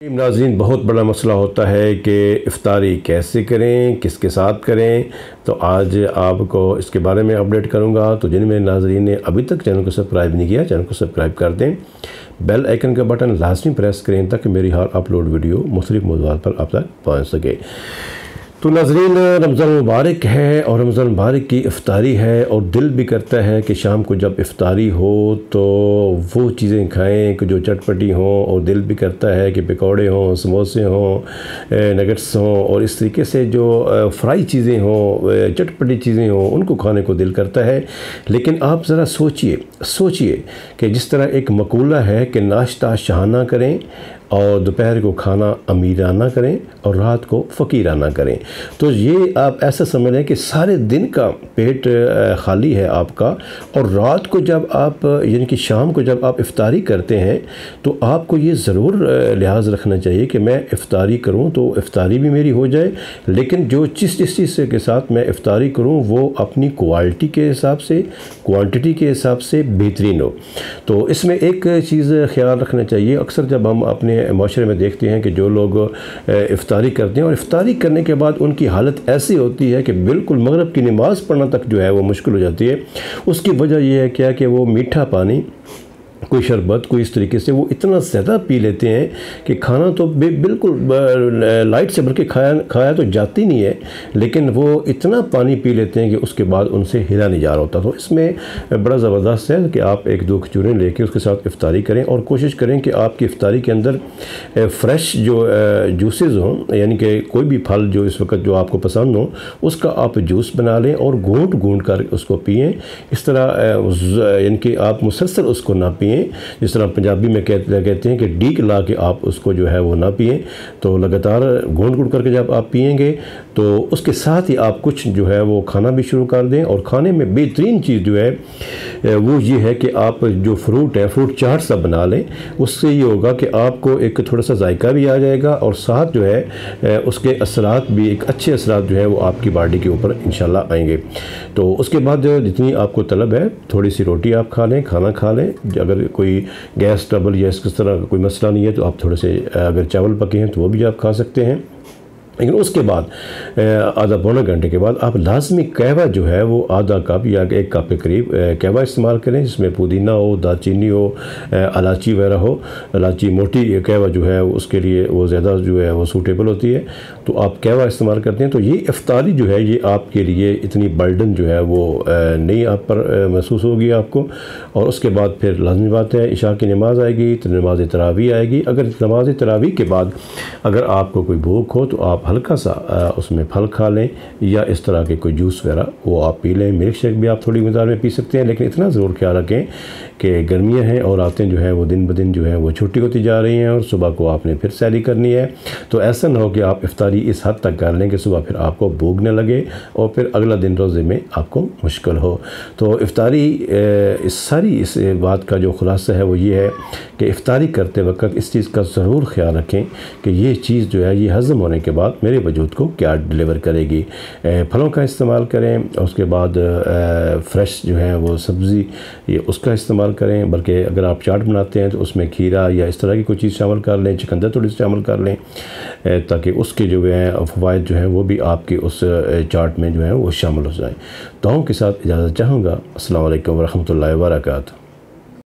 नाज़रीन, बहुत बड़ा मसला होता है कि इफ्तारी कैसे करें, किसके साथ करें। तो आज आपको इसके बारे में अपडेट करूंगा। तो जिन मेरे नाज़रीन ने अभी तक चैनल को सब्सक्राइब नहीं किया, चैनल को सब्सक्राइब कर दें, बेल आइकन का बटन लाजमी प्रेस करें ताकि मेरी हर अपलोड वीडियो मुख्तलिफ मौज़ूआत पर आप तक पहुँच सके। तो नाज़रीन, रमज़ान मुबारक है और रमज़ान मुबारक की इफ्तारी है और दिल भी करता है कि शाम को जब इफ्तारी हो तो वो चीज़ें खाएं कि जो चटपटी हों, और दिल भी करता है कि पकौड़े हों, समोसे हों, नगेट्स हों और इस तरीके से जो फ्राई चीज़ें हों, चटपटी चीज़ें हों, उनको खाने को दिल करता है। लेकिन आप ज़रा सोचिए कि जिस तरह एक मकूला है कि नाश्ता शाहाना करें और दोपहर को खाना अमीराना करें और रात को फ़कीराना करें। तो ये आप ऐसा समझ लें कि सारे दिन का पेट खाली है आपका, और रात को जब आप यानी कि शाम को जब आप इफ्तारी करते हैं तो आपको ये ज़रूर लिहाज रखना चाहिए कि मैं इफ्तारी करूं तो इफ्तारी भी मेरी हो जाए, लेकिन जो जिस चीज़ के साथ मैं इफ्तारी करूं वो अपनी क्वालिटी के हिसाब से, क्वांटिटी के हिसाब से बेहतरीन हो। तो इसमें एक चीज़ ख्याल रखना चाहिए। अक्सर जब हम अपने माशरे में देखते हैं कि जो लोग इफ्तारी करते हैं और इफ्तारी करने के बाद उनकी हालत ऐसी होती है कि बिल्कुल मगरिब की नमाज़ पढ़ना तक जो है वो मुश्किल हो जाती है। उसकी वजह यह है क्या कि वो मीठा पानी, कोई शरबत, कोई इस तरीके से वो इतना ज़्यादा पी लेते हैं कि खाना तो बिल्कुल लाइट से भर के खाया तो जाती नहीं है, लेकिन वो इतना पानी पी लेते हैं कि उसके बाद उनसे हिला नहीं जा रहा होता। तो इसमें बड़ा ज़बरदस्त है कि आप एक दो खजूरें लेके उसके साथ इफ्तारी करें और कोशिश करें कि आपकी इफ्तारी के अंदर फ़्रेश जो जूसेस हों, यानी कि कोई भी फल जो इस वक्त जो आपको पसंद हो उसका आप जूस बना लें और घूंट कर उसको पिएँ। इस तरह यानी कि आप मुसलसल उसको ना पिएँ, जिस तरह पंजाबी में कहते हैं कि डीक ला के आप उसको जो है वो ना पिएं। तो लगातार घूंट करके जब आप पिएंगे तो उसके साथ ही आप कुछ जो है वो खाना भी शुरू कर दें। और खाने में बेहतरीन चीज़ जो है वो ये है कि आप जो फ्रूट है, फ्रूट चाट सा बना लें। उससे ये होगा कि आपको एक थोड़ा सा जायका भी आ जाएगा और साथ जो है उसके असरात भी, एक अच्छे असरात जो है वो आपकी बॉडी के ऊपर इंशाल्लाह आएंगे। तो उसके बाद जितनी आपको तलब है थोड़ी सी रोटी आप खा लें, खाना खा लें। अगर कोई गैस ट्रबल या इस तरह का कोई मसला नहीं है तो आप थोड़े से अगर चावल पके हैं तो वो भी आप खा सकते हैं। लेकिन उसके बाद आधा पौने घंटे के बाद आप लाजमी कहवा जो है वो आधा कप या एक कप के करीब कहवा इस्तेमाल करें, जिसमें पुदीना हो, दालचीनी हो, इलायची वगैरह हो। इलायची मोटी कहवा जो है उसके लिए वो ज़्यादा जो है वो सूटेबल होती है, तो आप कहवा इस्तेमाल करते हैं। तो ये इफ्तारी जो है ये आपके लिए इतनी बर्डन जो है वो नहीं आप पर महसूस होगी आपको। और उसके बाद फिर लाजमी बात है इशा की नमाज़ आएगी तो नमाज तरावी आएगी। अगर नमाज तरावी के बाद अगर आपको कोई भूख हो तो आप हल्का सा उसमें फल खा लें या इस तरह के कोई जूस वगैरह वो आप पी लें। मिल्क शेक भी आप थोड़ी मकदार में पी सकते हैं, लेकिन इतना ज़रूर ख्याल रखें कि गर्मियाँ हैं और रातें जो है वो दिन ब दिन जो है वो छोटी होती जा रही हैं और सुबह को आपने फिर सैरी करनी है। तो ऐसा ना हो कि आप इफ्तारी इस हद तक कर लें कि सुबह फिर आपको भूख न लगे और फिर अगला दिन रोज़े में आपको मुश्किल हो। तो इफ्तारी इस बात का जो खुलासा है वो ये है कि इफ्तारी करते वक्त इस चीज़ का ज़रूर ख्याल रखें कि ये चीज़ जो है ये हज़म होने के बाद मेरे वजूद को क्या डिलीवर करेगी। फलों का इस्तेमाल करें और उसके बाद फ्रेश जो है वो सब्ज़ी ये उसका इस्तेमाल करें। बल्कि अगर आप चाट बनाते हैं तो उसमें खीरा या इस तरह की कोई चीज़ शामिल कर लें, चुकंदर थोड़ी सी शामिल कर लें, ताकि उसके जो है फ़वाइद जो है वो भी आपकी उस चाट में जो है वो शामिल हो जाए। दुआओं के साथ इजाज़त चाहूँगा। अस्सलाम वालेकुम व रहमतुल्लाहि व बरकातहू।